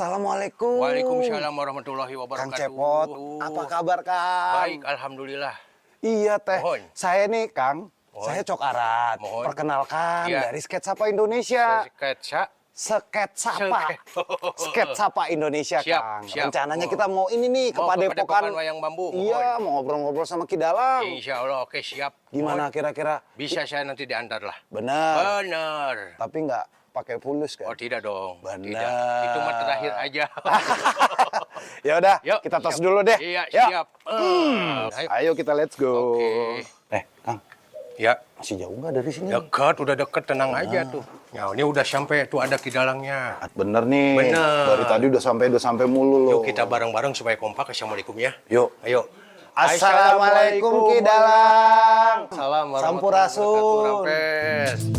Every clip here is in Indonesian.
Assalamualaikum. Waalaikumsalam warahmatullahi Kang wabarakatuh. Cepot, apa kabar Kang? Baik, alhamdulillah. Iya teh, Mohon. saya nih Kang, Mohon. saya Cok Arat. Mohon. Perkenalkan Iya. dari Sketsapa Indonesia. Sketsa. Sketsapa. Sketsapa Indonesia Siap, Kang. siap. Rencananya Mohon. kita mau ini nih ke Mau ke Padepokan. Padepokan Wayang Bambu, mohon. Iya, mau ngobrol-ngobrol sama Ki Dalang. Insya Allah, oke siap. Gimana Mohon. kira-kira? Bisa saya nanti diantar lah. Benar. Benar. Tapi nggak pakai fulus kan? Oh tidak dong. Benar. Tidak. Itu mah terakhir aja. Ya udah, Yuk, kita tos siap. dulu deh. Iya, Yuk. siap. Ayo. Ayo kita let's go. Oke. Kang, Ya, masih jauh nggak dari sini? dekat, udah deket, tenang aja tuh. Ya, ini udah sampai, tuh ada kidalangnya. Bener nih. Bener. Dari tadi udah sampai mulu loh. Yuk kita bareng-bareng supaya kompak. Assalamualaikum ya. Yuk. Ayo. Assalamualaikum Ki Dalang. Salam Sampurasun. Rampes.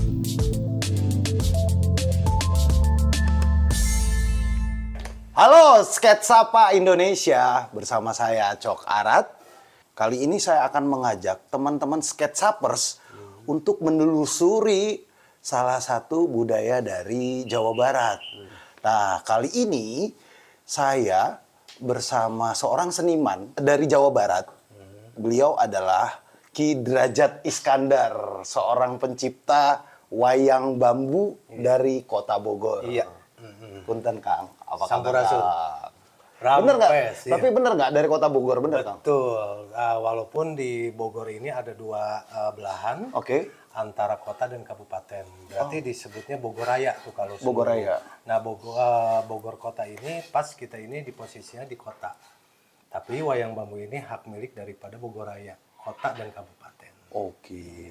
Halo Sketsapa Indonesia, bersama saya Cok Arat. Kali ini saya akan mengajak teman-teman Sketsapers untuk menelusuri salah satu budaya dari Jawa Barat. Nah, kali ini saya bersama seorang seniman dari Jawa Barat. Beliau adalah Ki Drajat Iskandar, seorang pencipta wayang bambu dari Kota Bogor. Iya. Punten Kang, apa kabar Sampurasun. Kang? Bener nggak? Rampes, iya. Tapi bener nggak dari Kota Bogor, bener Kang? Betul. Walaupun di Bogor ini ada dua belahan Oke. antara kota dan kabupaten. Berarti disebutnya Bogor Raya tuh kalau Bogor seluruh. Raya. Nah, Bogor kota ini pas kita ini di posisinya di kota. Tapi wayang bambu ini hak milik daripada Bogor Raya, kota dan kabupaten. Oke.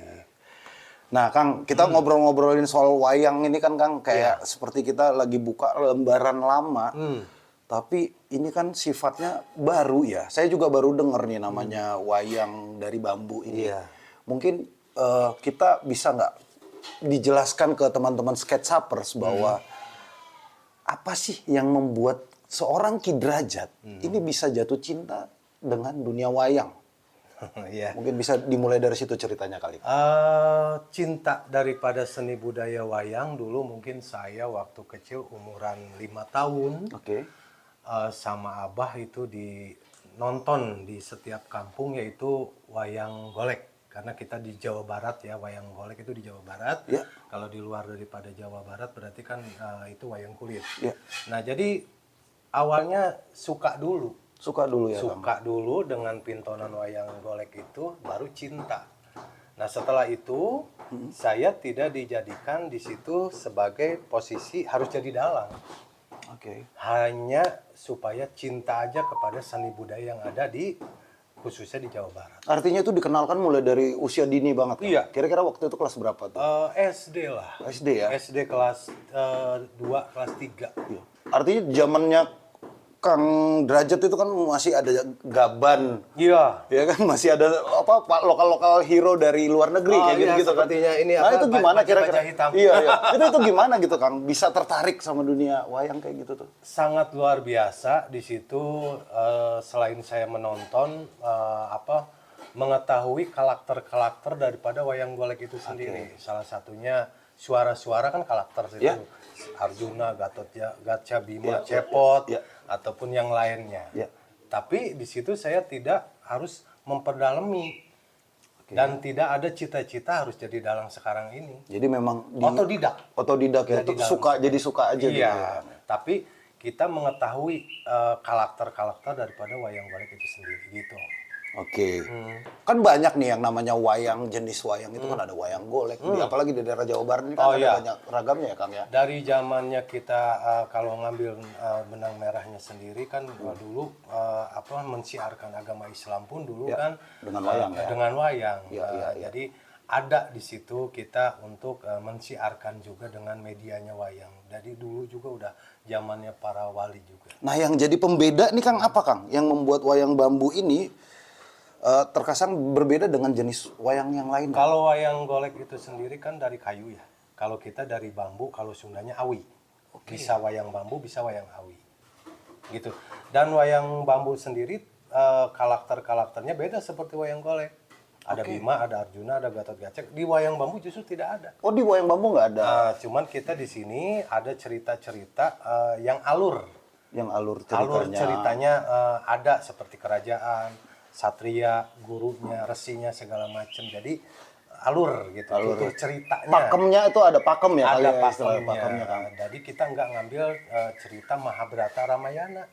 Nah, Kang, kita ngobrol-ngobrolin soal wayang ini kan, Kang, kayak seperti kita lagi buka lembaran lama. Tapi ini kan sifatnya baru ya. Saya juga baru denger nih namanya wayang dari bambu ini. Iya. Mungkin kita bisa nggak dijelaskan ke teman-teman Sketsapers bahwa apa sih yang membuat seorang Ki Drajat ini bisa jatuh cinta dengan dunia wayang? Iya. Mungkin bisa dimulai dari situ ceritanya kali. Cinta daripada seni budaya wayang dulu mungkin saya waktu kecil umuran 5 tahun. Oke. Sama abah itu nonton di setiap kampung yaitu wayang golek, karena kita di Jawa Barat ya, wayang golek itu di Jawa Barat. Ya. Kalau di luar daripada Jawa Barat berarti kan itu wayang kulit. Ya. Nah, jadi awalnya suka dulu Ya, Kang? suka dulu dengan pintonan wayang golek itu, baru cinta. Nah, setelah itu saya tidak dijadikan di situ sebagai posisi harus jadi dalang. Oke. Hanya supaya cinta aja kepada seni budaya yang ada khususnya di Jawa Barat. Artinya itu dikenalkan mulai dari usia dini banget. Kang? Iya. Kira-kira waktu itu kelas berapa tuh? SD lah. SD ya? SD kelas 2, kelas 3. Iya. Artinya zamannya Kang Drajat itu kan masih ada gaban. Iya. Ya kan masih ada apa Pak lokal-lokal hero dari luar negeri kayak iya, gitu-gitu kan. sepertinya ini Nah, apa, itu gimana baja kira-kira? hitam. Iya, iya. Itu gimana gitu Kang? Bisa tertarik sama dunia wayang kayak gitu tuh? Sangat luar biasa di situ. Selain saya menonton mengetahui karakter-karakter daripada wayang golek itu sendiri. Salah satunya suara-suara kan karakter itu. Ya. Arjuna, Gatotkaca, Ya, Bima, Cepot, ya. ataupun yang lainnya. Ya. Tapi di situ saya tidak harus memperdalami. Dan tidak ada cita-cita harus jadi dalang sekarang ini. Jadi memang Otodidak ya, Jadi tuh dalam suka aja gitu iya, ya. tapi kita mengetahui karakter-karakter daripada wayang golek itu sendiri gitu. Oke. Kan banyak nih yang namanya wayang, jenis wayang itu kan ada wayang golek. Apalagi di daerah Jawa Barat ini kan ada banyak ragamnya ya Kang ya. Dari zamannya kita kalau ngambil benang merahnya sendiri kan dulu mensiarkan agama Islam pun dulu kan dengan wayang ya. Dengan wayang. Iya. Jadi ada di situ kita untuk mensiarkan juga dengan medianya wayang. Jadi dulu juga udah zamannya para wali juga. Nah, yang jadi pembeda nih Kang apa Kang? Yang membuat wayang bambu ini terkesan berbeda dengan jenis wayang yang lain. Kalau wayang golek itu sendiri kan dari kayu ya. Kalau kita dari bambu, kalau Sundanya awi. Bisa wayang bambu, bisa wayang awi. Gitu. Dan wayang bambu sendiri karakter-karakternya beda seperti wayang golek. Ada Bima, ada Arjuna, ada Gatotkaca. Di wayang bambu justru tidak ada. Oh, di wayang bambu nggak ada? Cuman kita di sini ada cerita-cerita yang alur. Yang alur Alur ceritanya. ceritanya ada seperti kerajaan, satria, gurunya, resinya segala macam. Jadi alur gitu, tutur ceritanya. Pakemnya itu ada pakem ya kali Ada ya, istilah pakemnya. pakemnya kan. Jadi kita nggak ngambil cerita Mahabharata Ramayana.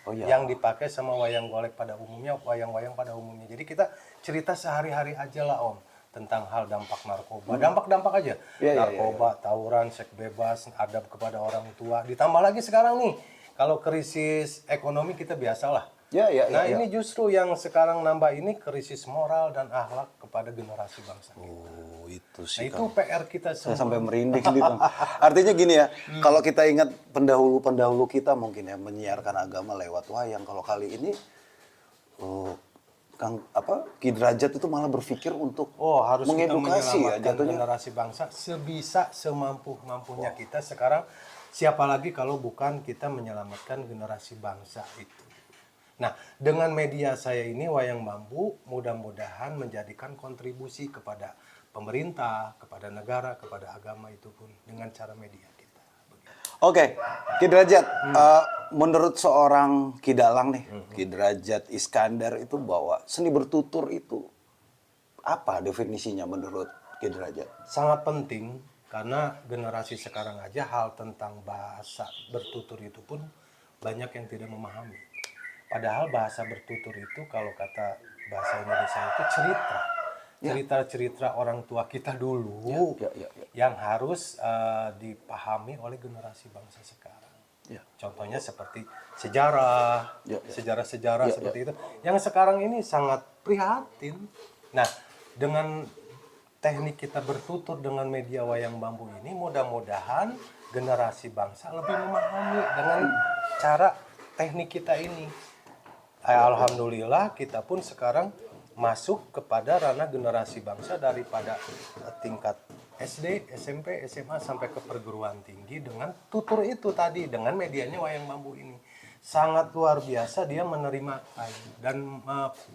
Oh iya. Yang dipakai sama wayang golek pada umumnya, wayang-wayang pada umumnya. Jadi kita cerita sehari-hari aja lah Om, tentang hal dampak narkoba. Dampak-dampak aja. Iya, Narkoba, tawuran, seks bebas, adab kepada orang tua. Ditambah lagi sekarang nih, kalau krisis ekonomi kita biasalah. Ya, ya, Nah ya. ini justru yang sekarang nambah ini krisis moral dan akhlak kepada generasi bangsa kita. Oh, itu Nah sih. itu PR kita Saya semua. sampai merinding nih, Bang. Artinya gini ya, kalau kita ingat pendahulu-pendahulu kita mungkin ya menyiarkan agama lewat wayang. Kalau kali ini Ki Derajat itu malah berpikir untuk Harus kita mengedukasi ya menyelamatkan jatuhnya. generasi bangsa sebisa semampu-mampunya kita. Sekarang siapa lagi kalau bukan kita menyelamatkan generasi bangsa itu. Nah, dengan media saya ini Wayang Bambu mudah-mudahan menjadikan kontribusi kepada pemerintah, kepada negara, kepada agama itu pun dengan cara media kita. Oke, Ki Derajat, menurut seorang Ki Dalang nih, Ki Derajat Iskandar itu bahwa seni bertutur itu apa definisinya menurut Ki Derajat? Sangat penting karena generasi sekarang aja hal tentang bahasa bertutur itu pun banyak yang tidak memahami. Padahal bahasa bertutur itu kalau kata bahasa Indonesia itu cerita. Cerita-cerita orang tua kita dulu yang harus dipahami oleh generasi bangsa sekarang. Ya. Contohnya seperti sejarah, sejarah-sejarah seperti itu. Yang sekarang ini sangat prihatin. Nah, dengan teknik kita bertutur dengan media Wayang Bambu ini, mudah-mudahan generasi bangsa lebih memahami dengan cara teknik kita ini. Alhamdulillah kita pun sekarang masuk kepada ranah generasi bangsa daripada tingkat SD, SMP, SMA sampai ke perguruan tinggi dengan tutur itu tadi, dengan medianya Wayang Bambu ini. Sangat luar biasa dia menerima dan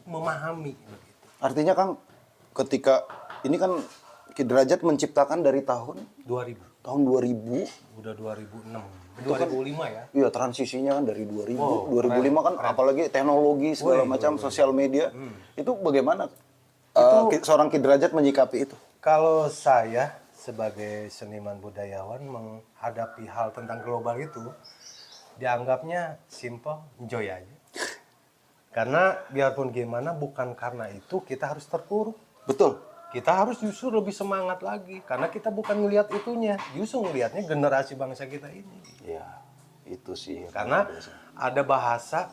memahami begitu. Artinya Kang, ketika ini kan Ki Derajat menciptakan dari tahun 2000. tahun 2000. Udah 2006. 2005 ya. Iya, transisinya kan dari 2000. 2005 kan apalagi teknologi segala macam sosial media. Itu bagaimana seorang Ki Derajat menyikapi itu? Kalau saya sebagai seniman budayawan menghadapi hal tentang global itu dianggapnya simple, enjoy aja. Karena biarpun gimana bukan karena itu kita harus terpuruk. Betul. Kita harus justru lebih semangat lagi karena kita bukan ngelihat itunya, justru ngelihatnya generasi bangsa kita ini. Ya, itu sih. Karena ada bahasa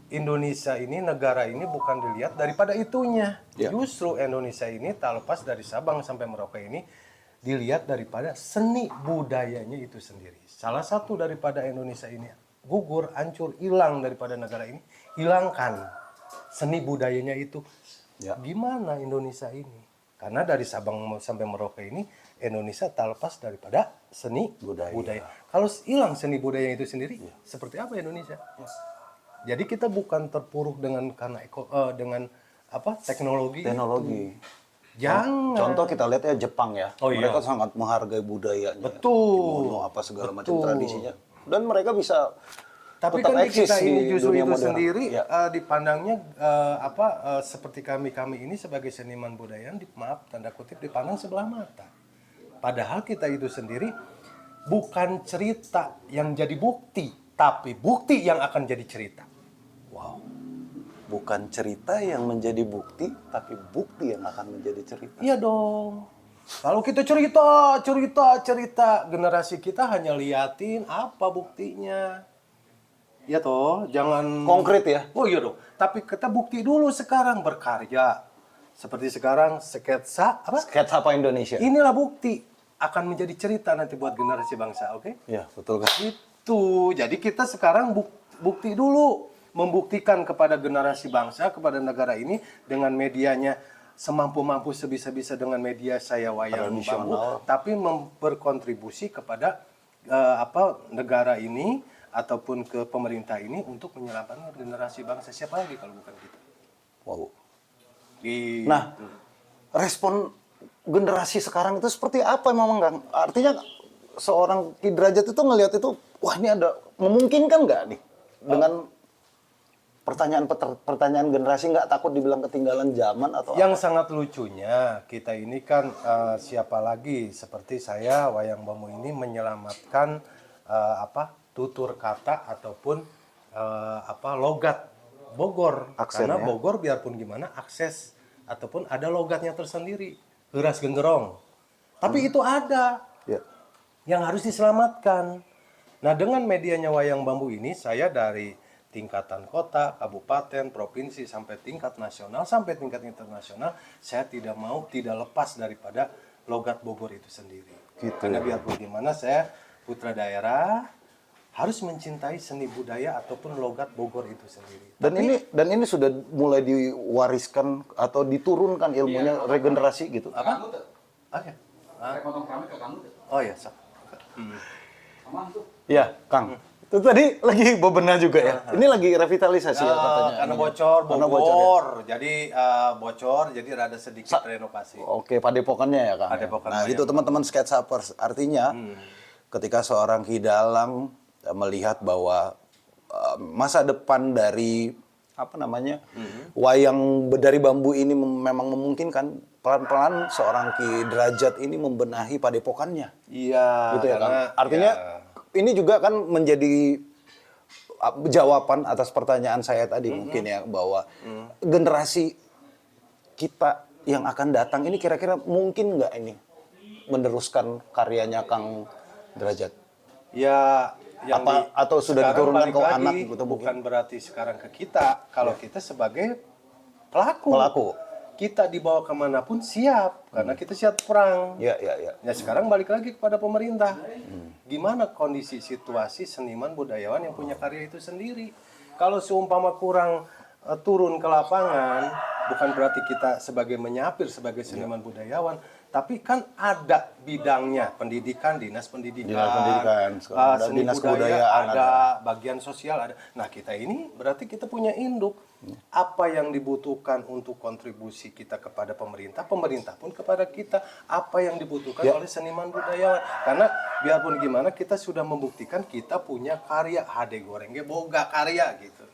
Indonesia ini, negara ini bukan dilihat daripada itunya. Ya. Justru Indonesia ini tak lepas dari Sabang sampai Merauke ini dilihat daripada seni budayanya itu sendiri. Salah satu daripada Indonesia ini gugur, hancur, hilang daripada negara ini, hilangkan seni budayanya itu. Ya. Gimana Indonesia ini? Karena dari Sabang sampai Merauke ini Indonesia tak lepas daripada seni budaya. Kalau hilang seni budaya itu sendiri, seperti apa Indonesia? Jadi kita bukan terpuruk dengan teknologi. Jangan. Contoh kita lihat ya Jepang ya. Oh, iya. Mereka sangat menghargai budayanya. Betul. Kimono apa segala macam tradisinya. Dan mereka bisa Tapi tetap kan di eksis kita ini di justru dunia itu modern. sendiri Ya. dipandangnya seperti kami ini sebagai seniman budaya, maaf tanda kutip dipandang sebelah mata. Padahal kita itu sendiri bukan cerita yang jadi bukti, tapi bukti yang akan jadi cerita. Wow. Bukan cerita yang menjadi bukti, tapi bukti yang akan menjadi cerita. Iya dong. Kalau kita cerita, generasi kita hanya liatin apa buktinya. Ya toh, jangan Konkret ya. Oh iya dong. Tapi kita bukti dulu sekarang berkarya. Seperti sekarang sketsa apa? Sketsa apa Indonesia? Inilah bukti akan menjadi cerita nanti buat generasi bangsa, oke? Ya, betul kan. Itu. Jadi kita sekarang bukti dulu, membuktikan kepada generasi bangsa, kepada negara ini dengan medianya semampu-mampu sebisa-bisa dengan media saya Wayang Bambu, tapi berkontribusi kepada negara ini ataupun ke pemerintah ini untuk menyelamatkan generasi bangsa. Siapa lagi kalau bukan kita? Wow. Gitu. Nah, respon generasi sekarang itu seperti apa memang Kang? Artinya seorang Ki Derajat itu ngelihat itu, wah ini ada memungkinkan nggak nih dengan pertanyaan generasi, nggak takut dibilang ketinggalan zaman atau Yang sangat lucunya, kita ini kan siapa lagi seperti saya, Wayang Bambu ini menyelamatkan tutur kata ataupun logat Bogor. Aksen, Karena ya? Bogor biarpun gimana akses ataupun ada logatnya tersendiri. Heuras genderong. Tapi itu ada Ya. yang harus diselamatkan. Nah, dengan medianya Wayang Bambu ini, saya dari tingkatan kota, kabupaten, provinsi, sampai tingkat nasional, sampai tingkat internasional, saya tidak lepas daripada logat Bogor itu sendiri. Gitu. Karena biarpun gimana, saya putra daerah, harus mencintai seni budaya ataupun logat Bogor itu sendiri. Dan ini sudah mulai diwariskan atau diturunkan ilmunya regenerasi gitu. Apa? Ah, ya. Oh ya, sok. Ya, Kang. Itu tadi lagi bebenah juga ya. Ini lagi revitalisasi ya katanya. Karena bocor, Karena Bogor. bocor, ya? Jadi bocor, jadi rada sedikit renovasi. Oke, padepokannya ya, Kang. Padepokan Nah, wayang. itu teman-teman sketsapers. Artinya ketika seorang Kidalang melihat bahwa masa depan dari wayang dari bambu ini memang memungkinkan, pelan-pelan seorang Ki Derajat ini membenahi padepokannya. Iya, Gitu ya, Kang. karena Artinya ya, ini juga kan menjadi jawaban atas pertanyaan saya tadi mungkin ya, bahwa generasi kita yang akan datang ini kira-kira mungkin nggak ini meneruskan karyanya Kang Derajat? ya yang Atau sudah sekarang diturunkan balik ke lagi, anak gitu bukan berarti sekarang ke kita. Kalau kita sebagai pelaku, Pelaku. kita dibawa kemanapun siap, karena kita siap perang. Ya. Ya sekarang balik lagi kepada pemerintah. Gimana kondisi situasi seniman budayawan yang punya karya itu sendiri? Kalau seumpama kurang turun ke lapangan, bukan berarti kita sebagai menyapir sebagai seniman budayawan, tapi kan ada bidangnya, pendidikan, dinas pendidikan, sekarang ada seni dinas budaya, kebudayaan, ada bagian sosial, ada. Nah, kita ini berarti kita punya induk. Apa yang dibutuhkan untuk kontribusi kita kepada pemerintah, pemerintah pun kepada kita. Apa yang dibutuhkan oleh seniman budayawan. Karena biarpun gimana, kita sudah membuktikan kita punya karya. Hade gorengnya boga karya gitu.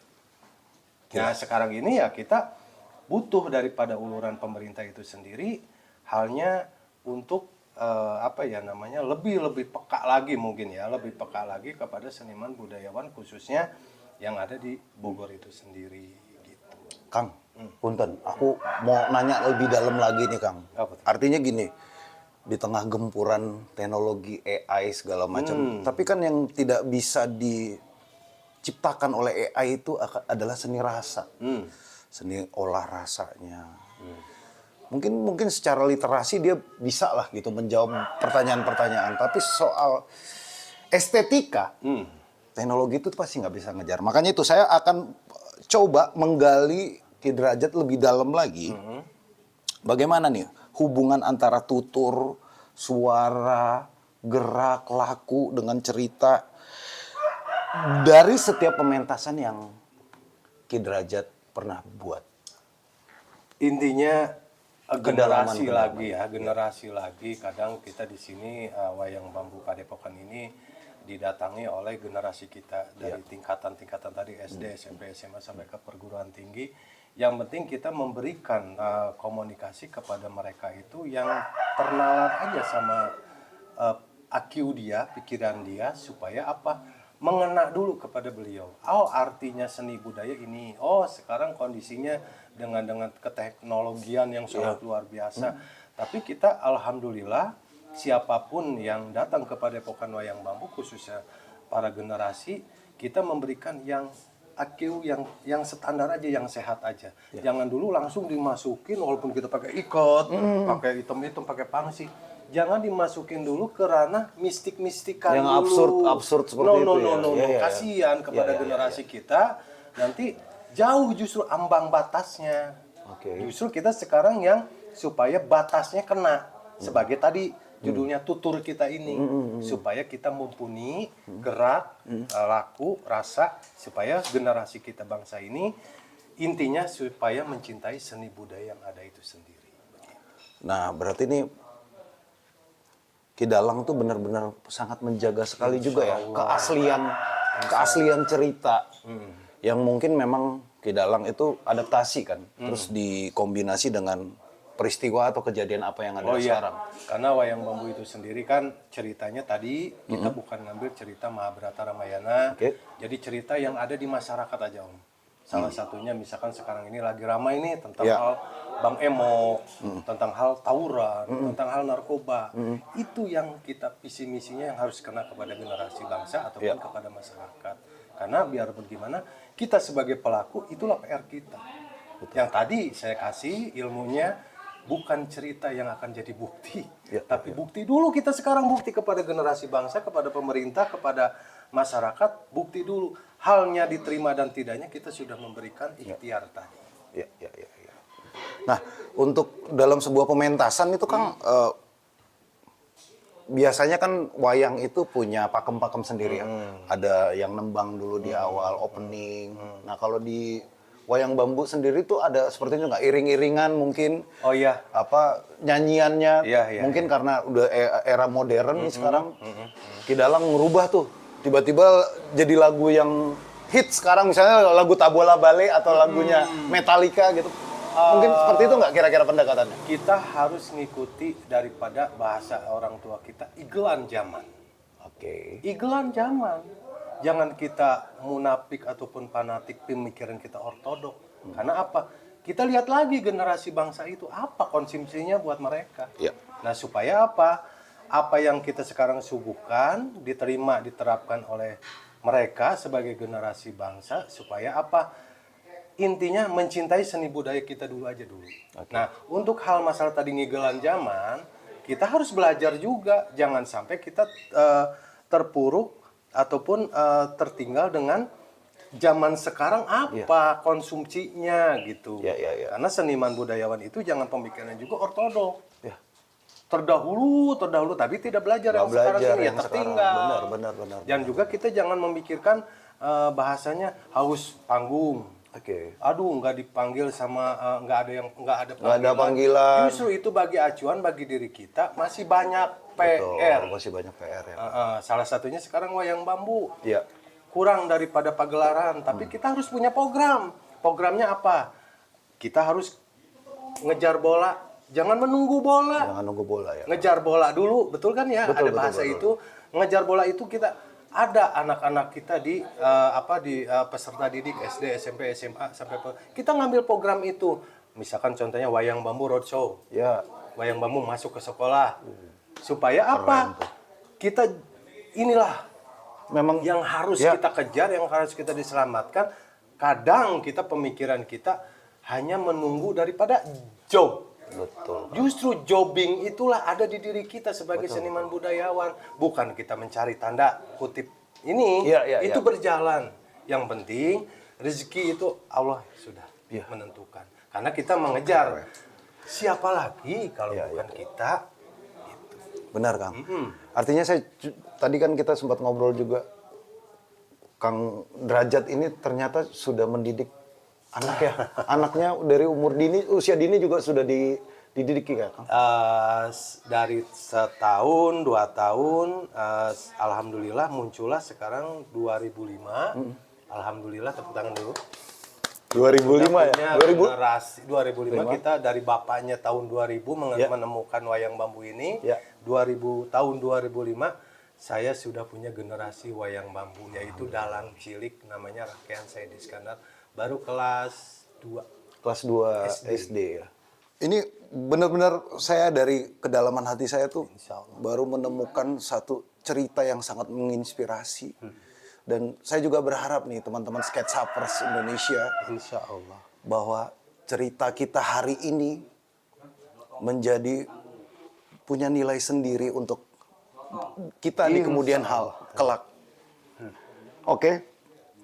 Nah, sekarang ini ya kita butuh daripada uluran pemerintah itu sendiri, halnya untuk lebih peka lagi mungkin ya, lebih peka lagi kepada seniman budayawan khususnya yang ada di Bogor itu sendiri gitu. Kang, punten, aku mau nanya lebih dalam lagi nih, Kang. Apa tuh? Artinya gini, di tengah gempuran teknologi AI segala macam, tapi kan yang tidak bisa diciptakan oleh AI itu adalah seni rasa, seni olah rasanya. Mungkin secara literasi dia bisa lah gitu menjawab pertanyaan-pertanyaan, tapi soal estetika, teknologi itu pasti nggak bisa ngejar. Makanya itu saya akan coba menggali Ki Derajat lebih dalam lagi. Bagaimana nih hubungan antara tutur, suara, gerak, laku dengan cerita dari setiap pementasan yang Ki Derajat pernah buat. Intinya generasi Kedalaman. lagi ya, generasi lagi. Kadang kita di sini Wayang Bambu Padepokan ini didatangi oleh generasi kita dari tingkatan-tingkatan tadi SD, SMP, SMA sampai ke perguruan tinggi. Yang penting kita memberikan komunikasi kepada mereka itu yang ternalar aja sama IQ dia, pikiran dia, supaya apa? Mengena dulu kepada beliau. Oh, artinya seni budaya ini. Oh, sekarang kondisinya dengan keteknologian yang sangat luar biasa. Tapi kita alhamdulillah, siapapun yang datang kepada Padepokan Wayang Bambu, khususnya para generasi, kita memberikan yang IQ yang standar aja, yang sehat aja. Jangan dulu langsung dimasukin, walaupun kita pakai ikat, pakai item-item, pakai pangsi. Jangan dimasukin dulu ke ranah mistik-mistikan Yang dulu. absurd seperti itu ya. No. Kasihan kepada generasi kita. Nanti jauh justru ambang batasnya. Justru kita sekarang yang supaya batasnya kena. Sebagai tadi judulnya tutur kita ini. Supaya kita mumpuni gerak, laku, rasa. Supaya generasi kita bangsa ini intinya supaya mencintai seni budaya yang ada itu sendiri. Nah, berarti ini Ki Dalang tuh benar-benar sangat menjaga sekali juga ya keaslian cerita Yang mungkin memang Kidalang itu adaptasi kan, terus dikombinasi dengan peristiwa atau kejadian apa yang ada sekarang. Karena wayang bambu itu sendiri kan ceritanya tadi kita bukan ngambil cerita Mahabharata Ramayana. Jadi cerita yang ada di masyarakat aja Om. Salah satunya misalkan sekarang ini lagi ramai nih tentang hal Bang Emok, tentang hal tawuran, tentang hal narkoba. Itu yang kita visi misinya yang harus kena kepada generasi bangsa ataupun kepada masyarakat. Karena biar bagaimana kita sebagai pelaku itulah PR kita. Yang tadi saya kasih ilmunya bukan cerita yang akan jadi bukti, tapi bukti dulu kita sekarang bukti kepada generasi bangsa, kepada pemerintah, kepada masyarakat, bukti dulu. Halnya diterima dan tidaknya kita sudah memberikan ikhtiar tadi. Ya. Nah, untuk dalam sebuah pementasan itu Kang, biasanya kan wayang itu punya pakem-pakem sendiri ya. Ada yang nembang dulu di awal, opening. Nah, kalau di wayang bambu sendiri tuh ada seperti itu nggak? Iring-iringan mungkin? Oh iya. Apa nyanyiannya? Iya. Mungkin karena udah era modern nih sekarang. Kidalang merubah tuh. Tiba-tiba jadi lagu yang hit sekarang, misalnya lagu Tabola Bale atau lagunya Metallica gitu. Mungkin seperti itu nggak kira-kira pendekatannya? Kita harus ngikuti daripada bahasa orang tua kita, igelan zaman. Oke. Igelan zaman. Jangan kita munafik ataupun fanatik pemikiran kita ortodok. Karena apa? Kita lihat lagi generasi bangsa itu apa konsumsinya buat mereka. Nah, supaya apa? Apa yang kita sekarang suguhkan diterapkan oleh mereka sebagai generasi bangsa supaya apa? Intinya mencintai seni budaya kita dulu aja dulu. Nah, untuk hal masalah tadi ngigelan zaman, kita harus belajar juga. Jangan sampai kita terpuruk ataupun tertinggal dengan zaman sekarang apa konsumsinya gitu. Karena seniman budayawan itu jangan pemikirannya juga ortodok. Terdahulu, tapi tidak belajar yang sekarang ini ya tertinggal. Benar. Dan juga kita jangan memikirkan bahasanya haus panggung. Aduh, nggak dipanggil sama nggak ada panggilan. Justru itu bagi acuan bagi diri kita masih banyak PR. Masih banyak PR ya. Salah satunya sekarang wayang bambu. Iya. Kurang daripada pagelaran, tapi kita harus punya program. Programnya apa? Kita harus ngejar bola, jangan menunggu bola. Jangan nunggu bola ya. Ngejar bola dulu, betul kan ya? Ada bahasa itu. Ngejar bola itu kita ada anak-anak kita di peserta didik SD, SMP, SMA sampai kita ngambil program itu. Misalkan contohnya wayang bambu roadshow. Wayang bambu masuk ke sekolah. Supaya apa? Kita inilah memang yang harus kita kejar, yang harus kita diselamatkan. Kadang kita pemikiran kita hanya menunggu daripada job. Justru jobbing itulah ada di diri kita sebagai seniman budayawan. Bukan kita mencari tanda kutip ini, itu berjalan. Yang penting rezeki itu Allah sudah menentukan. Karena kita mengejar. Siapa lagi kalau bukan kita? Gitu. Benar Kang. Artinya tadi kan kita sempat ngobrol juga. Kang Derajat ini ternyata sudah mendidik anak ya. Anaknya dari usia dini juga sudah dididik ya Kang? Dari setahun, 2 tahun, alhamdulillah muncullah sekarang 2005. Alhamdulillah, tepuk tangan dulu. 2005 ya? 2005 kita dari bapaknya tahun 2000 menemukan wayang bambu ini. 2005 saya sudah punya generasi wayang bambu, yaitu dalang cilik namanya Rakyat Said Iskandar, baru kelas 2. Kelas 2 SD ya. Ini benar-benar saya dari kedalaman hati saya tuh baru menemukan satu cerita yang sangat menginspirasi. Dan saya juga berharap nih teman-teman Sketsapers Indonesia, Insya Allah, bahwa cerita kita hari ini menjadi punya nilai sendiri untuk kita di kemudian kelak. Oke,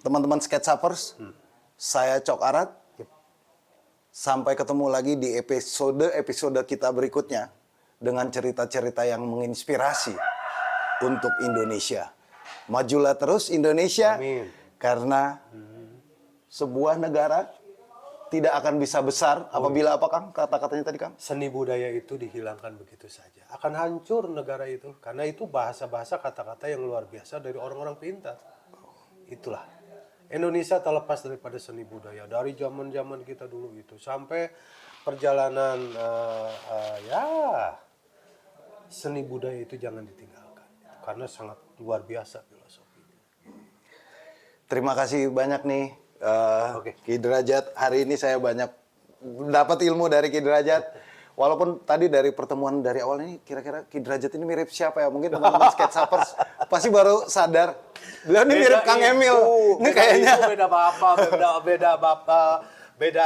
teman-teman Sketsapers, saya Cok Arat. Sampai ketemu lagi di episode kita berikutnya dengan cerita-cerita yang menginspirasi untuk Indonesia. Majulah terus Indonesia. Amin. Karena sebuah negara tidak akan bisa besar apabila apa Kang? Kata-katanya tadi Kang? Seni budaya itu dihilangkan begitu saja. Akan hancur negara itu. Karena itu bahasa-bahasa kata-kata yang luar biasa dari orang-orang pintar. Itulah Indonesia terlepas daripada seni budaya dari zaman-zaman kita dulu itu sampai perjalanan ya seni budaya itu jangan ditinggalkan karena sangat luar biasa filosofinya. Terima kasih banyak nih, Oke. Ki Derajat. Hari ini saya banyak dapat ilmu dari Ki Derajat. Walaupun tadi dari pertemuan dari awal ini, kira-kira Ki Derajat ini mirip siapa ya? Mungkin teman-teman Sketsapers pasti baru sadar. Beliau ini mirip Kang Emil. Ini kayaknya. beda bapak, beda bapak, beda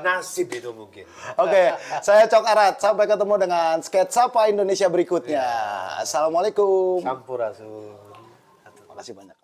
nasib itu mungkin. Oke, saya Cok Arat. Sampai ketemu dengan Sketsapa Indonesia berikutnya. Assalamualaikum. Sampurasun. Terima kasih banyak.